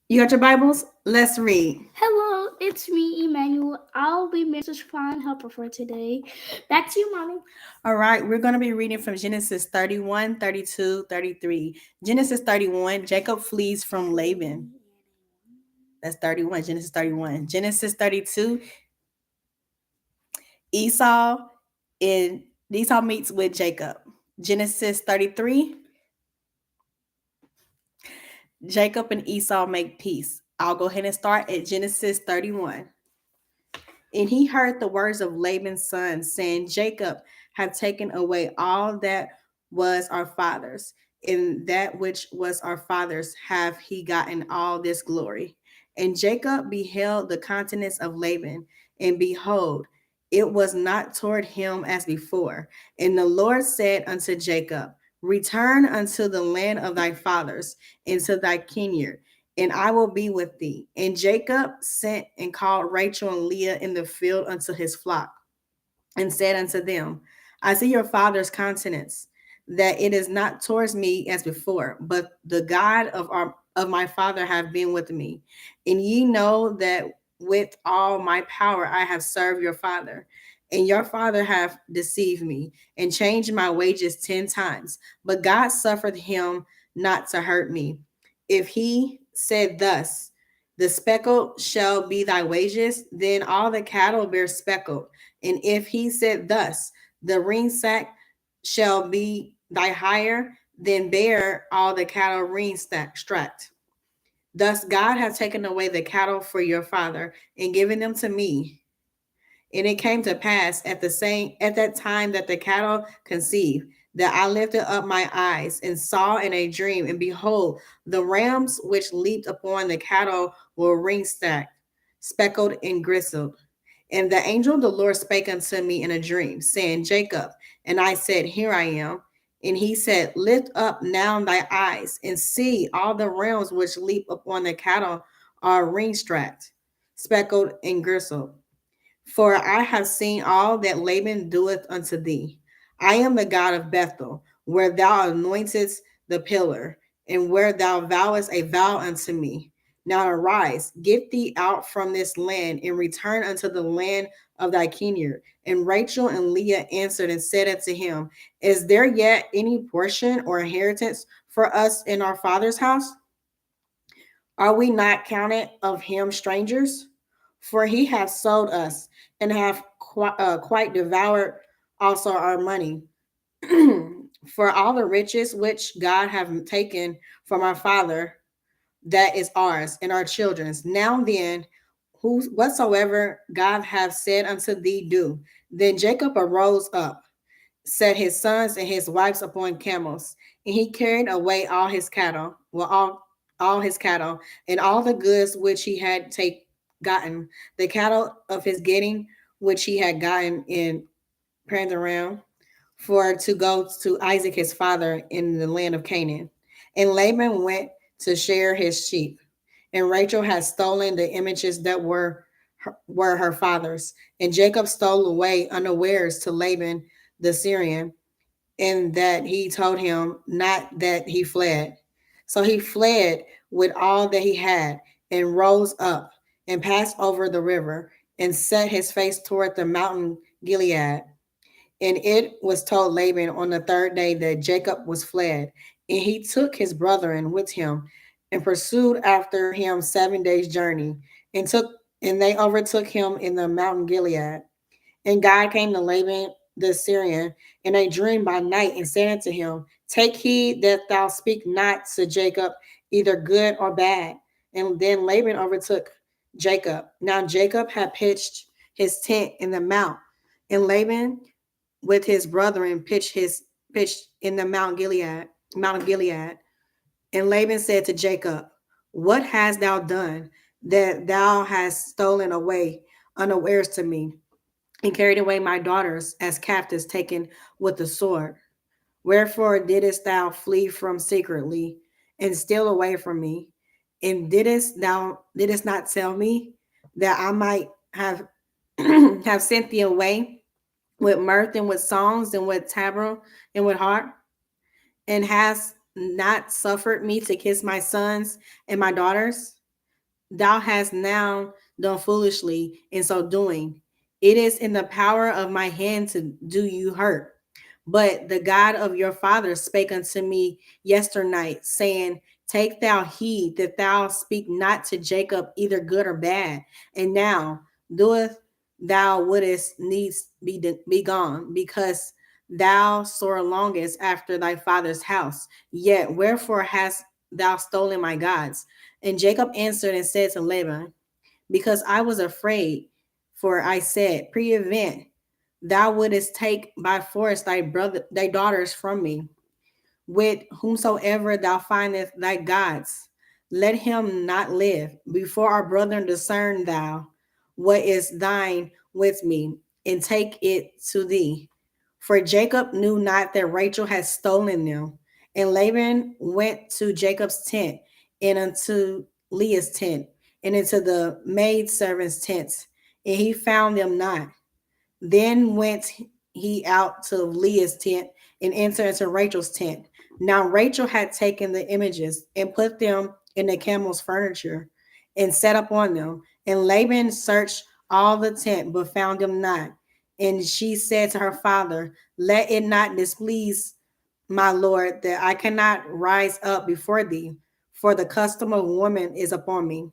You got your Bibles? Let's read. Hello, it's me, Emmanuel. I'll be Mrs. Fine Helper for today. Back to you, Mommy. All right, we're going to be reading from Genesis 31, 32, 33. Genesis 31, Jacob flees from Laban. That's 31, Genesis 31. Genesis 32, Esau in Esau meets with Jacob. Genesis 33, Jacob and Esau make peace. I'll go ahead and start at Genesis 31. And he heard the words of Laban's son, saying, Jacob have taken away all that was our father's, and that which was our father's have he gotten all this glory. And Jacob beheld the countenance of Laban, and behold, it was not toward him as before. And the Lord said unto Jacob, Return unto the land of thy fathers, into thy kindred, and I will be with thee. And Jacob sent and called Rachel and Leah in the field unto his flock, and said unto them, I see your father's countenance, that it is not towards me as before, but the God of my father have been with me. And ye know that with all my power I have served your father. And your father hath deceived me, and changed my wages 10 times. But God suffered him not to hurt me. If he said thus, the speckled shall be thy wages, then all the cattle bear speckled. And if he said thus, the ring sack shall be thy hire, then bear all the cattle ring strapped. Thus God hath taken away the cattle for your father, and given them to me. And it came to pass at that time that the cattle conceived, that I lifted up my eyes and saw in a dream, and behold, the rams which leaped upon the cattle were ring stacked, speckled and gristled. And the angel of the Lord spake unto me in a dream, saying, Jacob. And I said, Here I am. And he said, Lift up now thy eyes, and see all the rams which leap upon the cattle are ring strapped, speckled and gristled. For I have seen all that Laban doeth unto thee. I am the God of Bethel, where thou anointest the pillar, and where thou vowest a vow unto me. Now arise, get thee out from this land, and return unto the land of thy kindred. And Rachel and Leah answered and said unto him, Is there yet any portion or inheritance for us in our father's house? Are we not counted of him strangers? For he hath sold us, and hath quite devoured also our money. For all the riches which God hath taken from our father, that is ours and our children's. Now then, whatsoever God hath said unto thee, do. Then Jacob arose up, set his sons and his wives upon camels, and he carried away all his cattle, all his cattle, and all the goods which he had gotten, the cattle of his getting which he had gotten in Pandaram, for to go to Isaac his father in the land of Canaan. And Laban went to share his sheep. And Rachel had stolen the images that were her father's. And Jacob stole away unawares to Laban the Syrian, and that he told him not that he fled. So he fled with all that he had, and rose up and passed over the river, and set his face toward the mountain Gilead. And it was told Laban on the third day that Jacob was fled. And he took his brethren with him, and pursued after him 7 days' journey, and took and they overtook him in the mountain Gilead. And God came to Laban the Syrian in a dream by night, and said unto him, Take heed that thou speak not to Jacob either good or bad. And then Laban overtook Jacob. Now Jacob had pitched his tent in the mount, and Laban with his brethren pitched in the Mount Gilead. And Laban said to Jacob, What hast thou done, that thou hast stolen away unawares to me, and carried away my daughters as captives taken with the sword? Wherefore didst thou flee from secretly, and steal away from me? And didst not tell me, that I might have have sent thee away with mirth, and with songs, and with tabor, and with harp? And hast not suffered me to kiss my sons and my daughters? thou hast now done foolishly in so doing. It is in the power of my hand to do you hurt. But the God of your father spake unto me yesternight, saying, Take thou heed that thou speak not to Jacob either good or bad. And now doeth thou wouldest needs be gone, because thou sore longest after thy father's house. Yet wherefore hast thou stolen my gods? And Jacob answered and said to Laban, Because I was afraid, for I said, Pre-event, thou wouldest take by force thy daughters from me, with whomsoever thou findest thy gods. Let him not live. Before our brethren discern thou what is thine with me, and take it to thee. For Jacob knew not that Rachel had stolen them. And Laban went to Jacob's tent, and unto Leah's tent, and into the maid servants' tents, and he found them not. Then went he out to Leah's tent and entered into Rachel's tent. Now Rachel had taken the images and put them in the camel's furniture and sat upon them. And Laban searched all the tent, but found them not. And she said to her father, Let it not displease my lord that I cannot rise up before thee, for the custom of woman is upon me.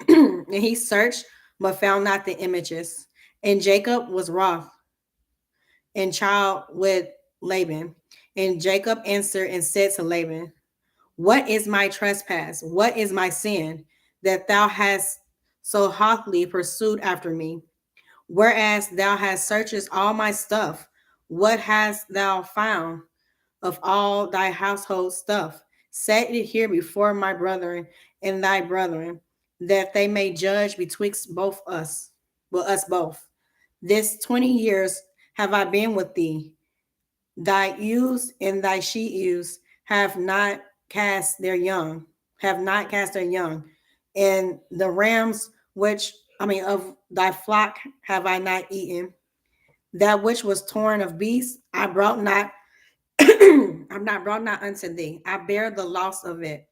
And he searched, but found not the images. And Jacob was wroth and child with Laban. And Jacob answered and said to Laban, What is my trespass? What is my sin that thou hast so hotly pursued after me? Whereas thou hast searched all my stuff, what hast thou found of all thy household stuff? Set it here before my brethren and thy brethren, that they may judge betwixt both us, well, us both. This 20 years have I been with thee. Thy ewes and thy she ewes have not cast their young, and the rams of thy flock have I not eaten. That which was torn of beasts, I brought not, I've not brought not unto thee. I bear the loss of it.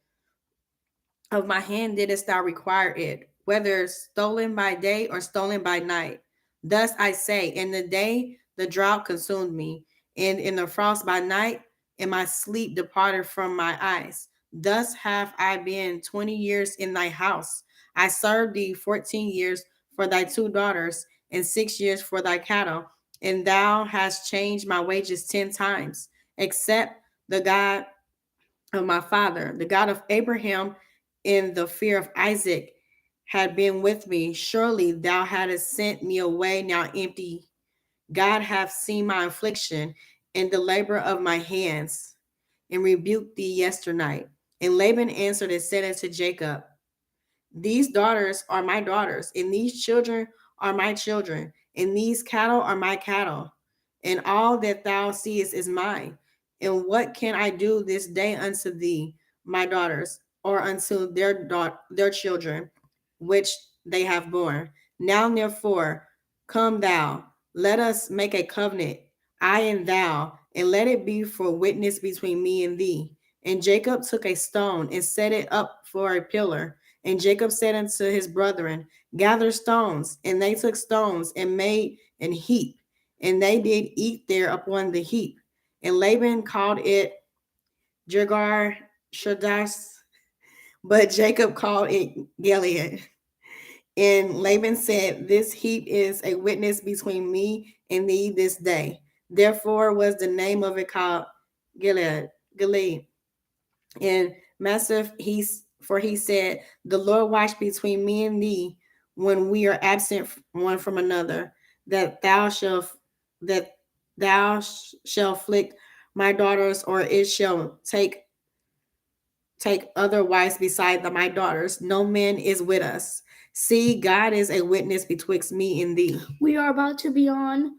Of my hand didst thou require it, whether stolen by day or stolen by night. Thus I say, in the day the drought consumed me, and in the frost by night, and my sleep departed from my eyes. Thus have I been 20 years in thy house. I served thee 14 years for thy two daughters, and 6 years for thy cattle, and thou hast changed my wages 10 times, except the God of my father, the God of Abraham, in the fear of Isaac, had been with me. Surely thou hadst sent me away now empty. God hath seen my affliction and the labor of my hands, and rebuked thee yesternight. And Laban answered and said unto Jacob, These daughters are my daughters, and these children are my children, and these cattle are my cattle, and all that thou seest is mine. And what can I do this day unto thee, my daughters, or unto their children, which they have borne? Now therefore, come thou, let us make a covenant, I and thou, and let it be for witness between me and thee. And Jacob took a stone and set it up for a pillar. And Jacob said unto his brethren, Gather stones. And they took stones and made an heap. And they did eat there upon the heap. And Laban called it Jegar Shadas, but Jacob called it Gilead. And Laban said, This heap is a witness between me and thee this day. Therefore was the name of it called Gilead. And Master, he said, The Lord watch between me and thee when we are absent one from another, that thou shall afflict my daughters, or it shall take other wives beside my daughters. No man is with us. See, God is a witness betwixt me and thee. We are about to be on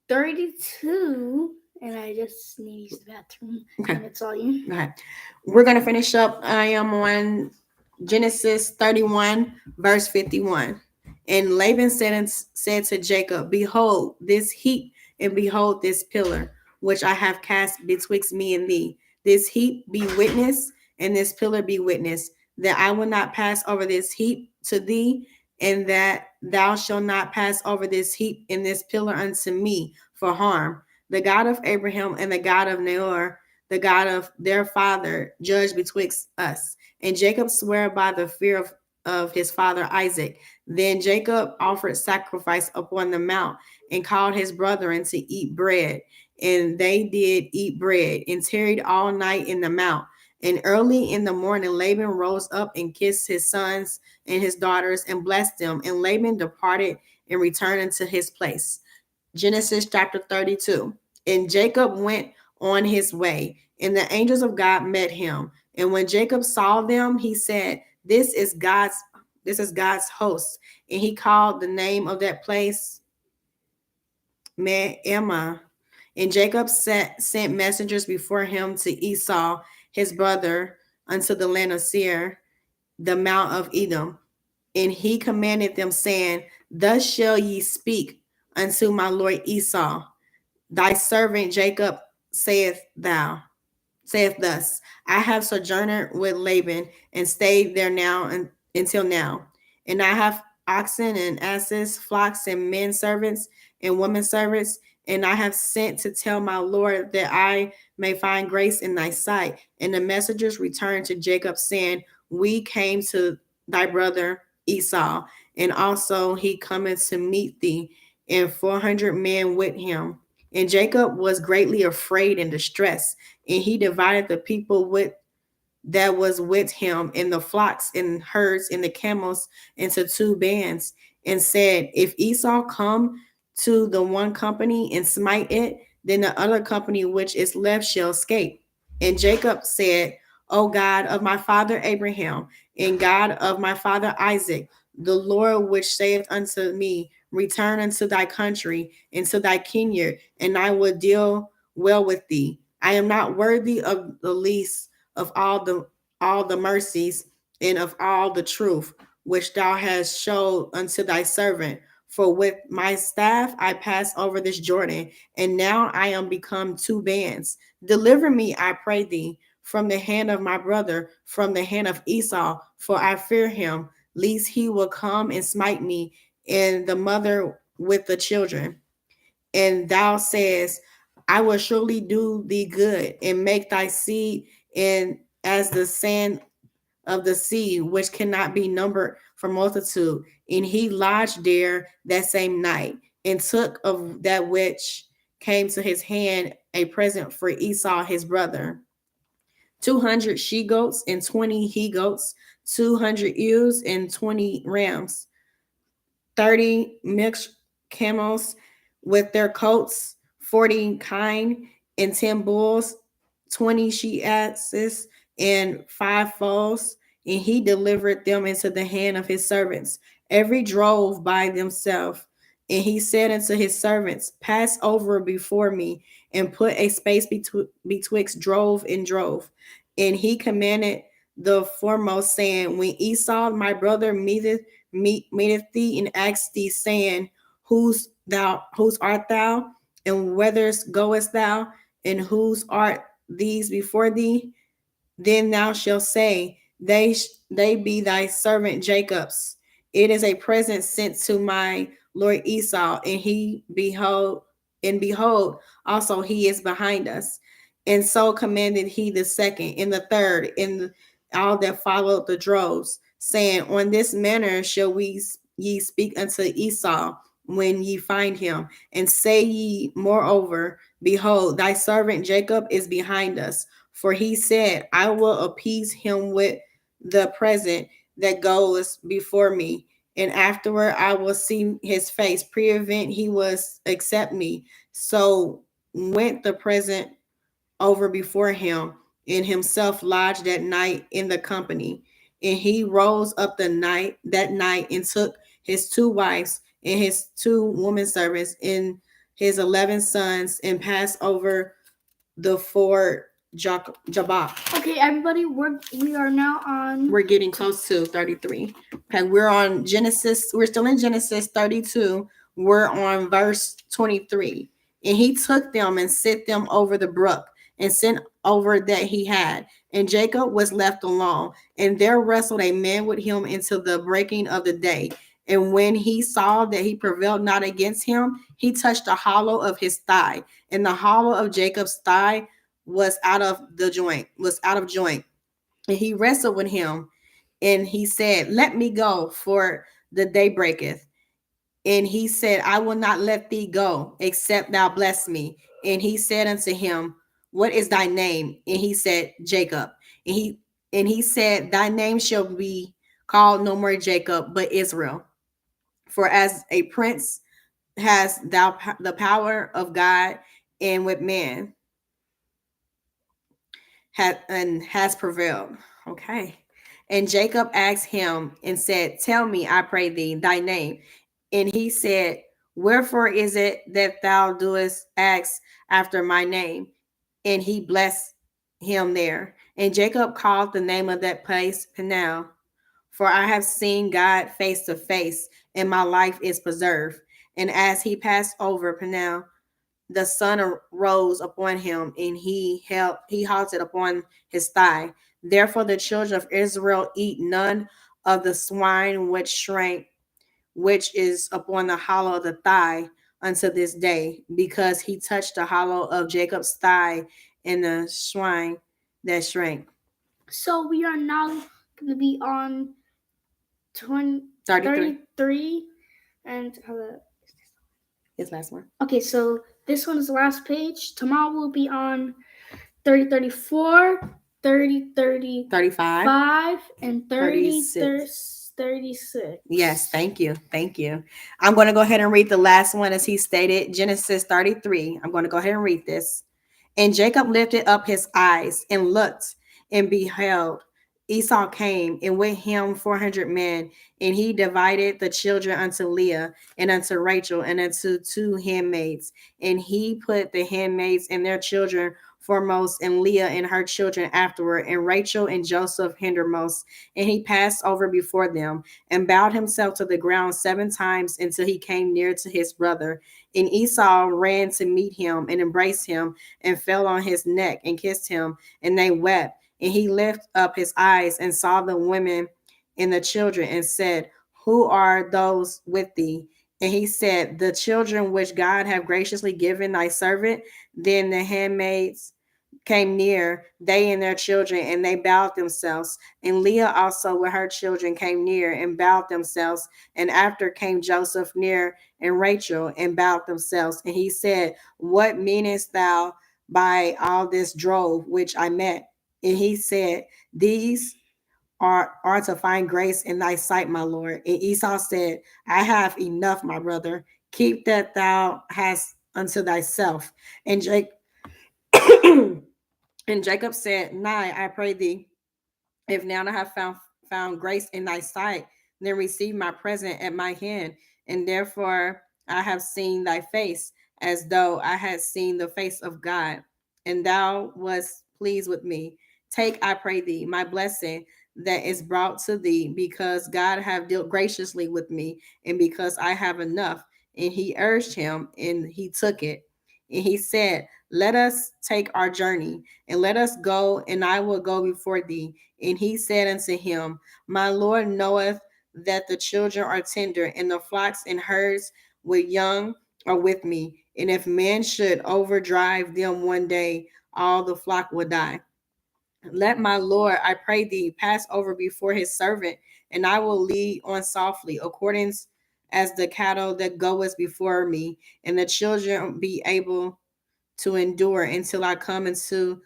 32, and I just need to use the bathroom. Okay. And it's all you. Okay. We're going to finish up. I am on Genesis 31, verse 51. And Laban said to Jacob, Behold this heap, and behold this pillar, which I have cast betwixt me and thee. This heap be witness, and this pillar be witness, that I will not pass over this heap to thee, and that thou shalt not pass over this heap in this pillar unto me for harm. The God of Abraham and the God of Nahor, the God of their father, judge betwixt us. And Jacob sware by the fear of his father Isaac. Then Jacob offered sacrifice upon the mount and called his brethren to eat bread. And they did eat bread and tarried all night in the mount. And early in the morning, Laban rose up and kissed his sons and his daughters and blessed them. And Laban departed and returned into his place. Genesis chapter 32. And Jacob went on his way, and the angels of God met him. And when Jacob saw them, he said, This is God's host. And he called the name of that place Emma. And Jacob sent messengers before him to Esau, his brother, unto the land of Seir, the mount of Edom. And he commanded them, saying, Thus shall ye speak unto my lord Esau. Thy servant Jacob saith thus, I have sojourned with Laban and stayed there now until now. And I have oxen and asses, flocks and men servants and women servants. And I have sent to tell my Lord that I may find grace in thy sight. And the messengers returned to Jacob, saying, We came to thy brother Esau, and also he cometh to meet thee, and 400 men with him. And Jacob was greatly afraid and distressed, and he divided the people that was with him in the flocks and herds and the camels into 2 bands, and said, If Esau come to the one company and smite it, then the other company which is left shall escape. And Jacob said, O God of my father Abraham, and God of my father Isaac, the Lord which saith unto me, Return unto thy country, into thy kindred, and I will deal well with thee. I am not worthy of the least of all the mercies and of all the truth which thou hast showed unto thy servant. For with my staff I pass over this Jordan, and now I am become 2 bands. Deliver me, I pray thee, from the hand of my brother, from the hand of Esau, for I fear him, lest he will come and smite me, and the mother with the children. And thou sayest, I will surely do thee good, and make thy seed in as the sand of the sea, which cannot be numbered for multitude. And he lodged there that same night, and took of that which came to his hand a present for Esau his brother, 200 she goats and 20 he goats, 200 ewes and 20 rams, 30 mixed camels with their coats, 40 kine and 10 bulls, 20 she asses and 5 foals. And he delivered them into the hand of his servants, every drove by themselves. And he said unto his servants, Pass over before me, and put a space betwixt drove and drove. And he commanded the foremost, saying, When Esau my brother meeteth thee and asks thee, saying, Whose art thou, and whither goest thou, and whose art these before thee? Then thou shalt say, they be thy servant Jacob's. It is a present sent to my lord Esau, and behold, also he is behind us. And so commanded he the second and the third and all that followed the droves, saying, On this manner shall ye speak unto Esau when ye find him, and say ye moreover, Behold, thy servant Jacob is behind us. For he said, I will appease him with the present that goes before me, and afterward I will see his face, prevent he was accept me. So went the present over before him, and himself lodged that night in the company. And he rose up that night and took his 2 wives and his 2 women servants and his 11 sons, and passed over the ford Jabbok. Okay, everybody, we are now on. We're getting close to 33. Okay, we're on Genesis. We're still in Genesis 32. We're on verse 23. And he took them and set them over the brook, and sent over that he had. And Jacob was left alone, and there wrestled a man with him until the breaking of the day. And when he saw that he prevailed not against him, he touched the hollow of his thigh, and the hollow of Jacob's thigh was out of the joint, was out of joint. And he wrestled with him, and he said, "Let me go, for the day breaketh." And he said, "I will not let thee go, except thou bless me." And he said unto him, "What is thy name?" And he said, "Jacob." And he said, "Thy name shall be called no more Jacob, but Israel. For as a prince has thou the power of God, and with man has prevailed." Okay. And Jacob asked him and said, "Tell me, I pray thee, thy name." And he said, "Wherefore is it that thou doest ask after my name?" And he blessed him there. And Jacob called the name of that place Peniel, for I have seen God face to face, and my life is preserved. And as he passed over Peniel, the sun arose upon him, and he halted upon his thigh. Therefore the children of Israel eat none of the swine which shrank, which is upon the hollow of the thigh, unto this day, because he touched the hollow of Jacob's thigh, and the swine that shrank. So we are now going to be on 33. 33 and His last one. okay, so this one is the last page. Tomorrow we'll be on 30, 34, 30, 35. 35, and 30, 36. 36. Yes, thank you. Thank you. I'm going to go ahead and read the last one as he stated, Genesis 33. I'm going to go ahead and read this. And Jacob lifted up his eyes and looked, and beheld, Esau came, and with him 400 men, and he divided the children unto Leah and unto Rachel and unto two handmaids. And he put the handmaids and their children foremost, and Leah and her children afterward, and Rachel and Joseph hindermost. And he passed over before them, and bowed himself to the ground 7 times until he came near to his brother. And Esau ran to meet him and embraced him, and fell on his neck and kissed him, and they wept. And he lifted up his eyes and saw the women and the children, and said, "Who are those with thee?" And he said, "The children which God have graciously given thy servant." Then the handmaids came near, they and their children, and they bowed themselves. And Leah also with her children came near and bowed themselves. And after came Joseph near, and Rachel, and bowed themselves. And he said, "What meanest thou by all this drove which I met?" And he said, "These are to find grace in thy sight, my Lord." And Esau said, "I have enough, my brother. Keep that thou hast unto thyself." And Jacob and Jacob said, "Nay, I pray thee, if now I have found grace in thy sight, then receive my present at my hand. And therefore I have seen thy face, as though I had seen the face of God, and thou wast pleased with me. Take, I pray thee, my blessing that is brought to thee, because God have dealt graciously with me, and because I have enough." And he urged him, and he took it. And he said, "Let us take our journey, and let us go, and I will go before thee." And he said unto him, "My Lord knoweth that the children are tender, and the flocks and herds with young are with me. And if men should overdrive them one day, all the flock will die. Let my Lord, I pray thee, pass over before his servant, and I will lead on softly, according as the cattle that goeth before me, and the children be able to endure until I come into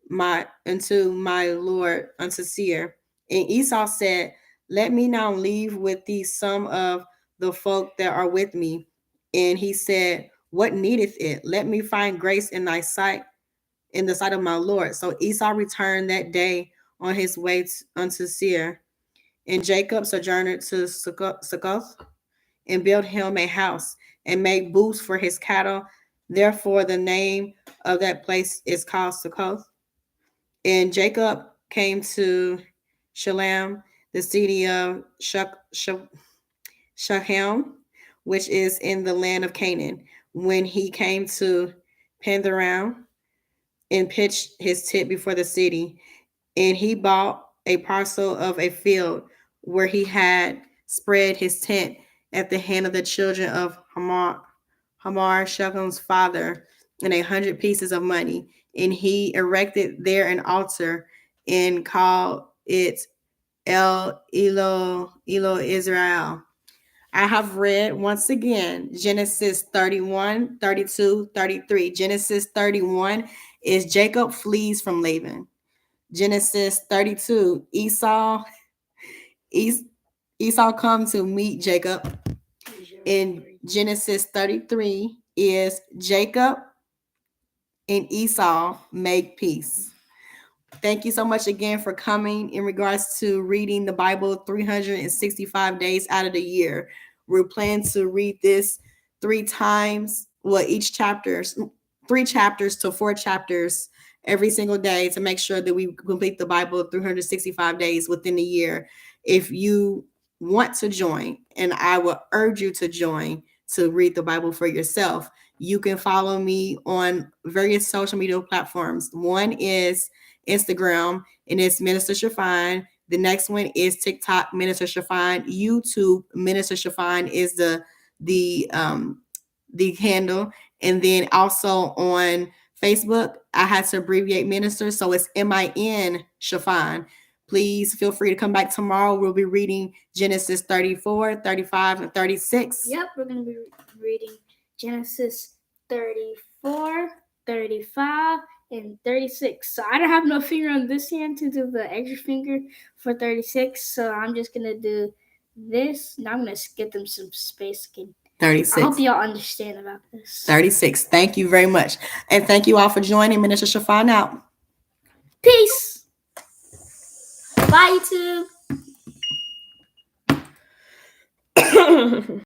my Lord unto Seir." And Esau said, "Let me now leave with thee some of the folk that are with me." And he said, "What needeth it? Let me find grace in thy sight, in the sight of my Lord." So Esau returned that day on his way unto Seir. And Jacob sojourned to Succoth, and built him a house, and made booths for his cattle. Therefore the name of that place is called Succoth. And Jacob came to Shalem, the city of Shechem, which is in the land of Canaan. When he came to Pandaram, and pitched his tent before the city. And he bought a parcel of a field where he had spread his tent at the hand of the children of Hamar, Shechem's father, and 100 pieces of money. And he erected there an altar and called it El Elo Israel. I have read once again Genesis 31, 32, 33. Genesis 31 is Jacob flees from Laban. Genesis 32, Esau come to meet Jacob. In Genesis 33 is Jacob and Esau make peace. Thank you so much again for coming in regards to reading the Bible 365 days out of the year. We're planning to read this 3 times, well, each chapters, 3 chapters to 4 chapters every single day to make sure that we complete the Bible 365 days within the year. If you want to join, and I will urge you to join to read the Bible for yourself, you can follow me on various social media platforms. One is Instagram, and it's Minister Shafine. The next one is TikTok, Minister Shafine. YouTube, Minister Shafine is the handle. And then also on Facebook, I had to abbreviate Minister, so it's MIN Shafine. Please feel free to come back tomorrow. We'll be reading Genesis 34, 35, and 36. Yep, we're going to be reading Genesis 34, 35, and 36. So I don't have no finger on this hand to do the extra finger for 36. So I'm just going to do this. Now I'm going to get them some space again. 36. I hope y'all understand about this. 36. Thank you very much. And thank you all for joining. Minister Shafine out. Peace. Bye, YouTube.